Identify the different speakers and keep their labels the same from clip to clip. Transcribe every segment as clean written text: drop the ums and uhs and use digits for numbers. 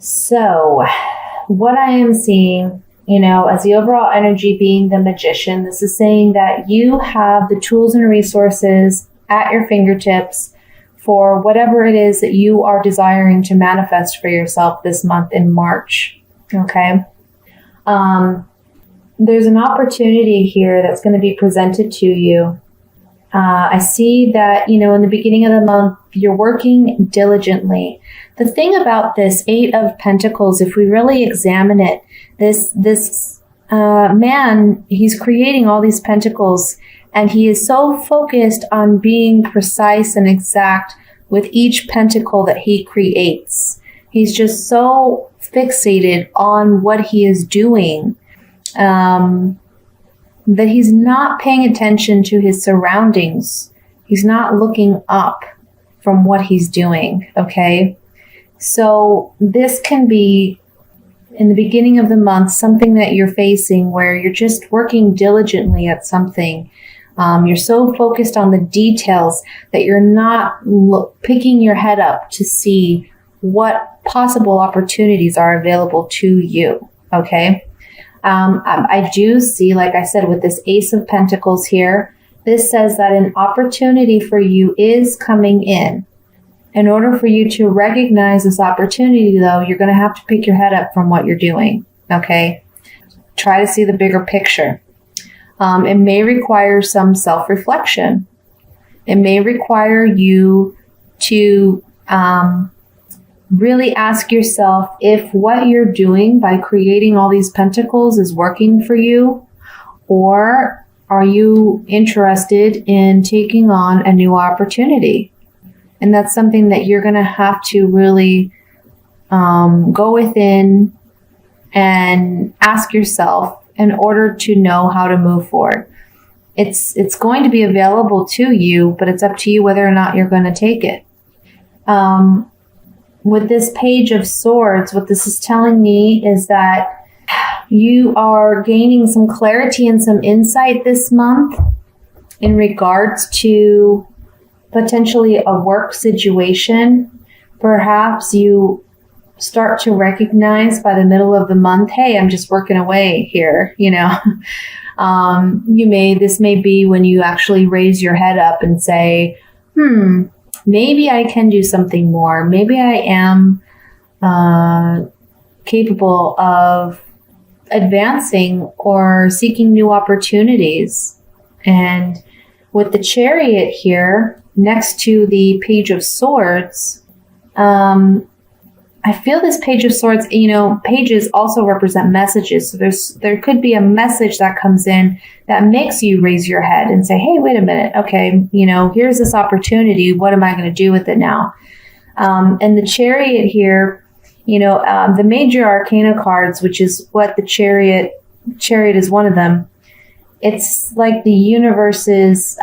Speaker 1: So, what I am seeing, as the overall energy being the magician, this is saying that you have the tools and resources at your fingertips for whatever it is that you are desiring to manifest for yourself this month in March. Okay. There's an opportunity here that's going to be presented to you. I see that, in the beginning of the month, you're working diligently. The thing about this Eight of Pentacles, if we really examine it, this man, he's creating all these pentacles, and he is so focused on being precise and exact with each pentacle that he creates. He's just so fixated on what he is doing that he's not paying attention to his surroundings. He's not looking up from what he's doing, okay? So this can be, in the beginning of the month, something that you're facing where you're just working diligently at something. You're so focused on the details that you're not picking your head up to see what possible opportunities are available to you, okay? I do see, like I said, with this Ace of Pentacles here, this says that an opportunity for you is coming in. In order for you to recognize this opportunity, though, you're going to have to pick your head up from what you're doing, okay? Try to see the bigger picture. It may require some self-reflection. It may require you to really ask yourself if what you're doing by creating all these pentacles is working for you, or are you interested in taking on a new opportunity? And that's something that you're going to have to really go within and ask yourself in order to know how to move forward. It's going to be available to you, but it's up to you whether or not you're going to take it. With this Page of Swords, what this is telling me is that you are gaining some clarity and some insight this month in regards to potentially a work situation. Perhaps you start to recognize by the middle of the month, hey, I'm just working away here, This may be when you actually raise your head up and say, maybe I can do something more. Maybe I am capable of advancing or seeking new opportunities. And with the Chariot here, next to the Page of Swords, I feel this Page of Swords, pages also represent messages. So there could be a message that comes in that makes you raise your head and say, hey, wait a minute. Okay, here's this opportunity. What am I going to do with it now? And the Chariot here, the major arcana cards, which is what the Chariot is one of them. It's like the universe's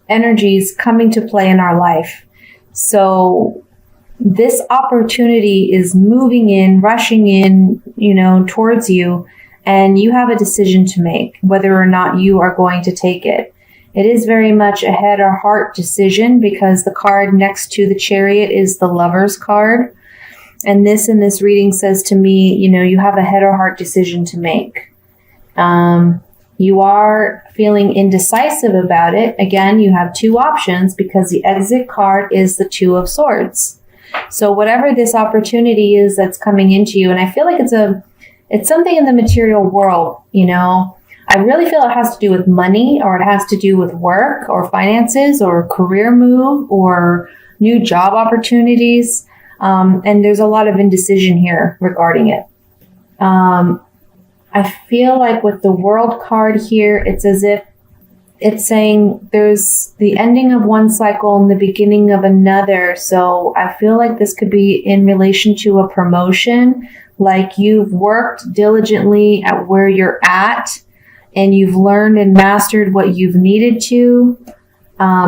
Speaker 1: energies coming to play in our life. So this opportunity is moving in, rushing in, towards you, and you have a decision to make whether or not you are going to take it. It is very much a head or heart decision because the card next to the Chariot is the Lover's card. And this in this reading says to me, you have a head or heart decision to make. You are feeling indecisive about it. Again, you have two options because the exit card is the Two of Swords. So whatever this opportunity is that's coming into you, and I feel like it's something in the material world, I really feel it has to do with money, or it has to do with work or finances or career move or new job opportunities. And there's a lot of indecision here regarding it. I feel like with the World card here, it's as if it's saying there's the ending of one cycle and the beginning of another. So I feel like this could be in relation to a promotion, like you've worked diligently at where you're at and you've learned and mastered what you've needed to.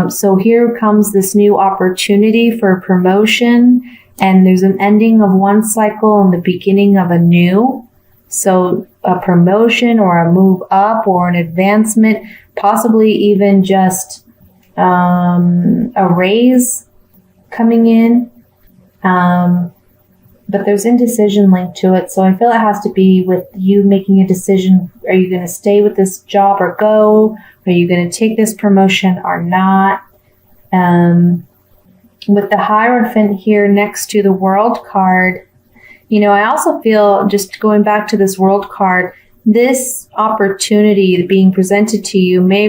Speaker 1: So here comes this new opportunity for promotion, and there's an ending of one cycle and the beginning of a new. So a promotion or a move up or an advancement, possibly even just a raise coming in. but there's indecision linked to it. So I feel it has to be with you making a decision. Are you going to stay with this job or go? Are you going to take this promotion or not? With the Hierophant here next to the World card, I also feel, just going back to this World card, this opportunity being presented to you may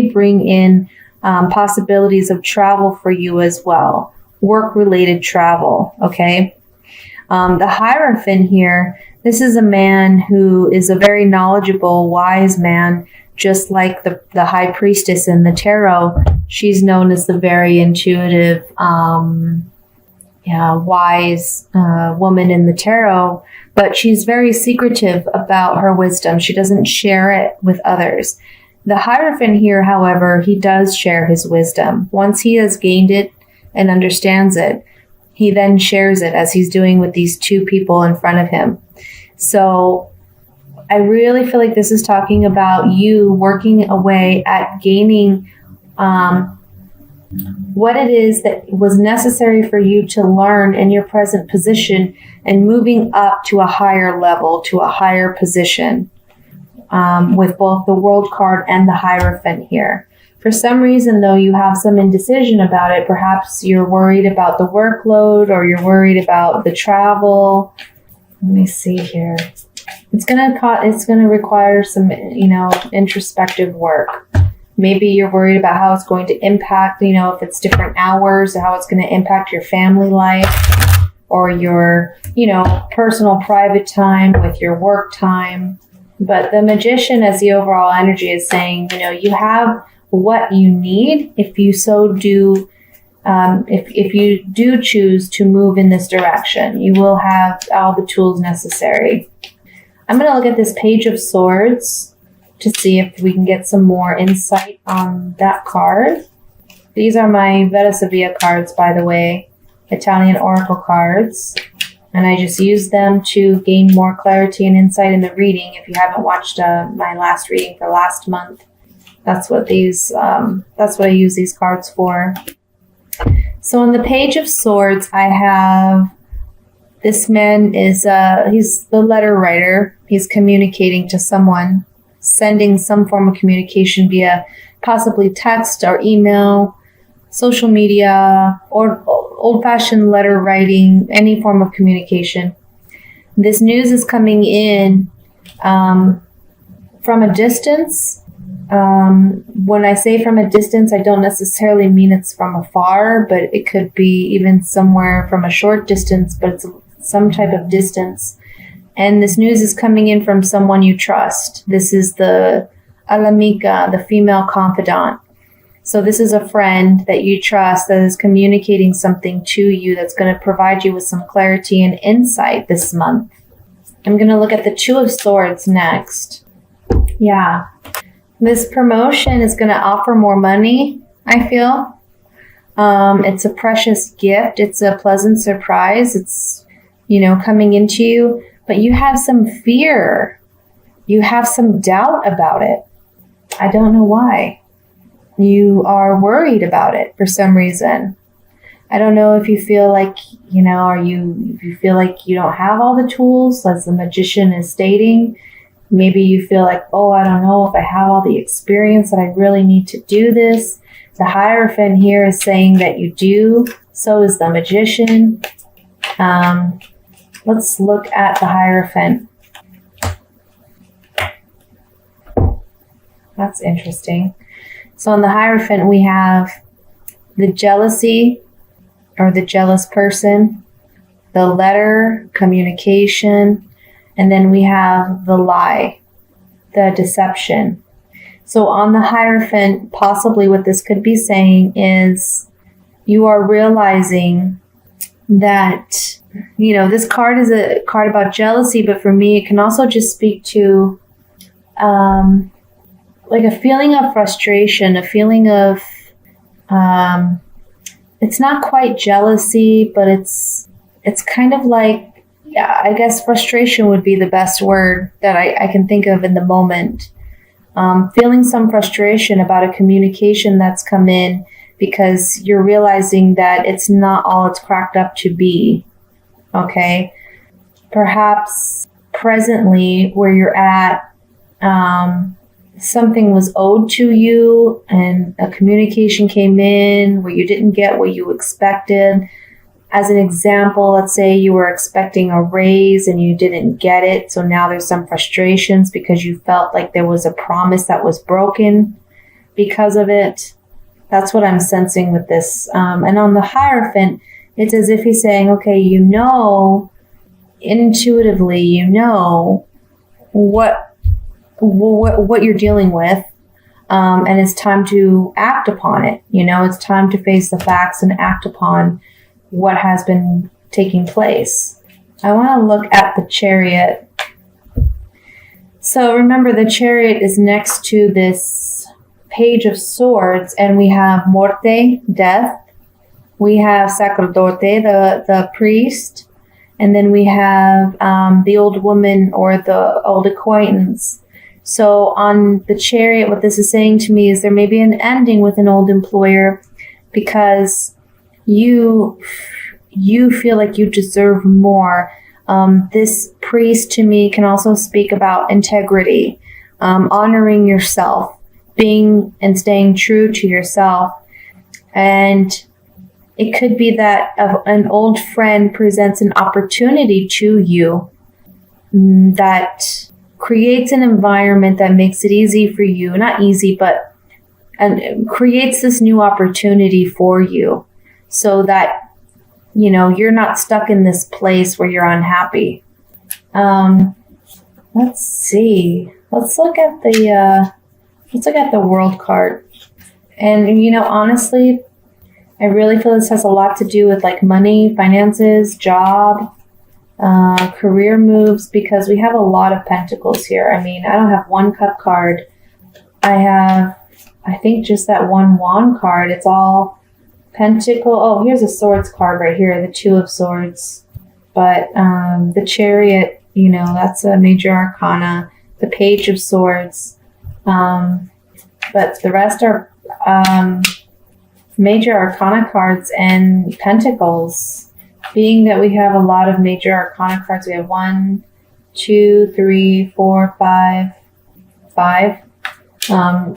Speaker 1: bring in possibilities of travel for you as well, work-related travel, okay? The Hierophant here, this is a man who is a very knowledgeable, wise man, just like the High Priestess in the tarot. She's known as the very intuitive, wise woman in the tarot, but she's very secretive about her wisdom. She doesn't share it with others. The Hierophant here, however, he does share his wisdom. Once he has gained it and understands it, he then shares it, as he's doing with these two people in front of him. So I really feel like this is talking about you working away at gaining what it is that was necessary for you to learn in your present position and moving up to a higher level, to a higher position, with both the World card and the Hierophant here. For some reason, though, you have some indecision about it. Perhaps you're worried about the workload, or you're worried about the travel. Let me see here. It's gonna require some, introspective work. Maybe you're worried about how it's going to impact, if it's different hours, or how it's going to impact your family life, or your, personal private time with your work time. But the Magician, as the overall energy, is saying, you have what you need if you so do. If you do choose to move in this direction, you will have all the tools necessary. I'm going to look at this Page of Swords to see if we can get some more insight on that card. These are my Veda Sevilla cards, by the way, Italian Oracle cards. And I just use them to gain more clarity and insight in the reading. If you haven't watched my last reading for last month, that's what I use these cards for. So on the Page of Swords, I have this man he's the letter writer. He's communicating to someone, sending some form of communication via possibly text or email, social media, or old-fashioned letter writing, any form of communication. This news is coming in from a distance. When I say from a distance, I don't necessarily mean it's from afar, but it could be even somewhere from a short distance, but it's some type of distance. And this news is coming in from someone you trust. This is the Alamica, the female confidant. So this is a friend that you trust that is communicating something to you that's going to provide you with some clarity and insight this month. I'm going to look at the Two of Swords next. Yeah. This promotion is going to offer more money, I feel. It's a precious gift. It's a pleasant surprise. It's, coming into you. But you have some fear. You have some doubt about it. I don't know why. You are worried about it for some reason. I don't know if you feel like, if you feel like you don't have all the tools, as the Magician is stating. Maybe you feel like, I don't know if I have all the experience that I really need to do this. The Hierophant here is saying that you do. So is the Magician. Let's look at the Hierophant. That's interesting. So on the Hierophant, we have the jealousy, or the jealous person, the letter, communication, and then we have the lie, the deception. So on the Hierophant, possibly what this could be saying is you are realizing that, this card is a card about jealousy, but for me, it can also just speak to like a feeling of frustration, a feeling of, it's not quite jealousy, but it's kind of like, I guess frustration would be the best word that I can think of in the moment. Feeling some frustration about a communication that's come in because you're realizing that it's not all it's cracked up to be. Okay. Perhaps presently where you're at, something was owed to you and a communication came in where you didn't get what you expected. As an example, let's say you were expecting a raise and you didn't get it. So now there's some frustrations because you felt like there was a promise that was broken because of it. That's what I'm sensing with this. And on the Hierophant, it's as if he's saying, okay, intuitively, what you're dealing with. And it's time to act upon it. It's time to face the facts and act upon what has been taking place. I want to look at the Chariot. So remember, the Chariot is next to this Page of Swords, and we have Morte, death. We have Sacerdote, the priest. And then we have the old woman or the old acquaintance. So on the Chariot, what this is saying to me is there may be an ending with an old employer because you feel like you deserve more. This priest to me can also speak about integrity, honoring yourself, being and staying true to yourself. And it could be that an old friend presents an opportunity to you that creates an environment that makes it easy for you. Not easy, but creates this new opportunity for you so that, you're not stuck in this place where you're unhappy. Let's see. Let's look at the World card. And, honestly, I really feel this has a lot to do with like money, finances, job, career moves, because we have a lot of pentacles here. I mean, I don't have one cup card. I have, I think, just that one wand card. It's all pentacle. Oh, here's a swords card right here, the Two of Swords. But the Chariot, that's a major arcana. The Page of Swords. But the rest are major arcana cards and pentacles. Being that we have a lot of major arcana cards, we have 1, 2, 3, 4, 5.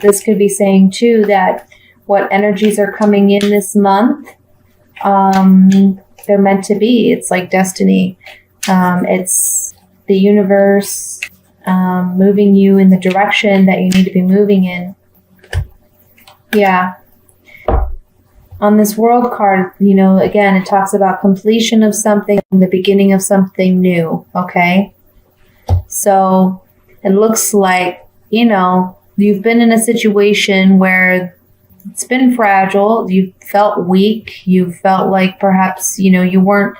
Speaker 1: This could be saying too that what energies are coming in this month, they're meant to be. It's like destiny. It's the universe moving you in the direction that you need to be moving in. Yeah. On this World card, again, it talks about completion of something and the beginning of something new. Okay. So it looks like, you've been in a situation where it's been fragile. You felt weak. You felt like perhaps, you weren't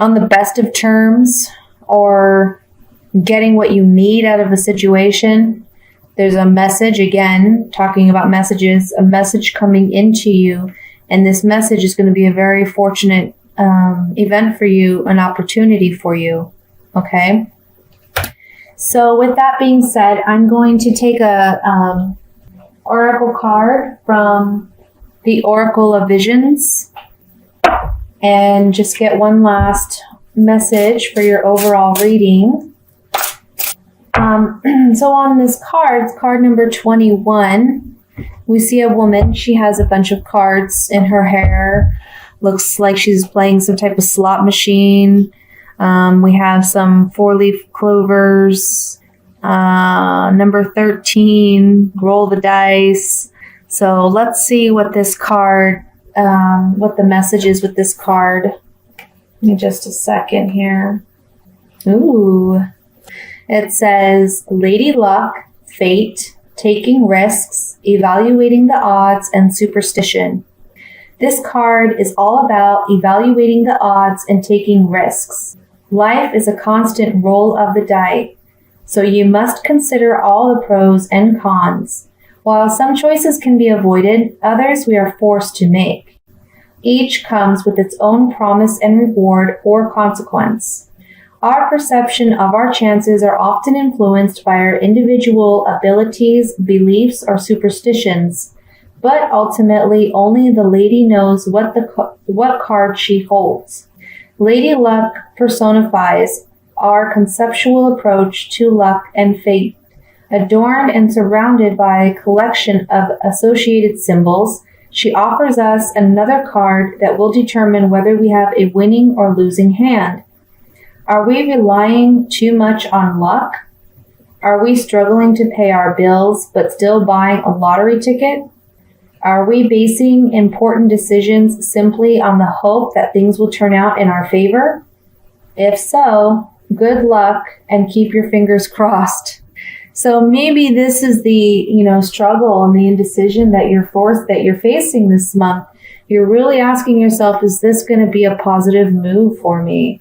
Speaker 1: on the best of terms or getting what you need out of a situation. There's a message, again, talking about messages, a message coming into you. And this message is going to be a very fortunate event for you, an opportunity for you. Okay. So with that being said, I'm going to take a oracle card from the Oracle of Visions and just get one last message for your overall reading. So on this card, it's card number 21. We see a woman. She has a bunch of cards in her hair. Looks like she's playing some type of slot machine. We have some 4-leaf clovers. Number 13, roll the dice. So let's see what this card, what the message is with this card. Give me just a second here. Ooh. It says Lady Luck, Fate, Taking Risks, Evaluating the Odds, and Superstition. This card is all about evaluating the odds and taking risks. Life is a constant roll of the die, so you must consider all the pros and cons. While some choices can be avoided, others we are forced to make. Each comes with its own promise and reward or consequence. Our perception of our chances are often influenced by our individual abilities, beliefs, or superstitions, but ultimately only the lady knows what card she holds. Lady Luck personifies our conceptual approach to luck and fate. Adorned and surrounded by a collection of associated symbols, she offers us another card that will determine whether we have a winning or losing hand. Are we relying too much on luck? Are we struggling to pay our bills but still buying a lottery ticket? Are we basing important decisions simply on the hope that things will turn out in our favor? If so, good luck and keep your fingers crossed. So maybe this is the, struggle and the indecision that you're facing this month. You're really asking yourself, is this going to be a positive move for me?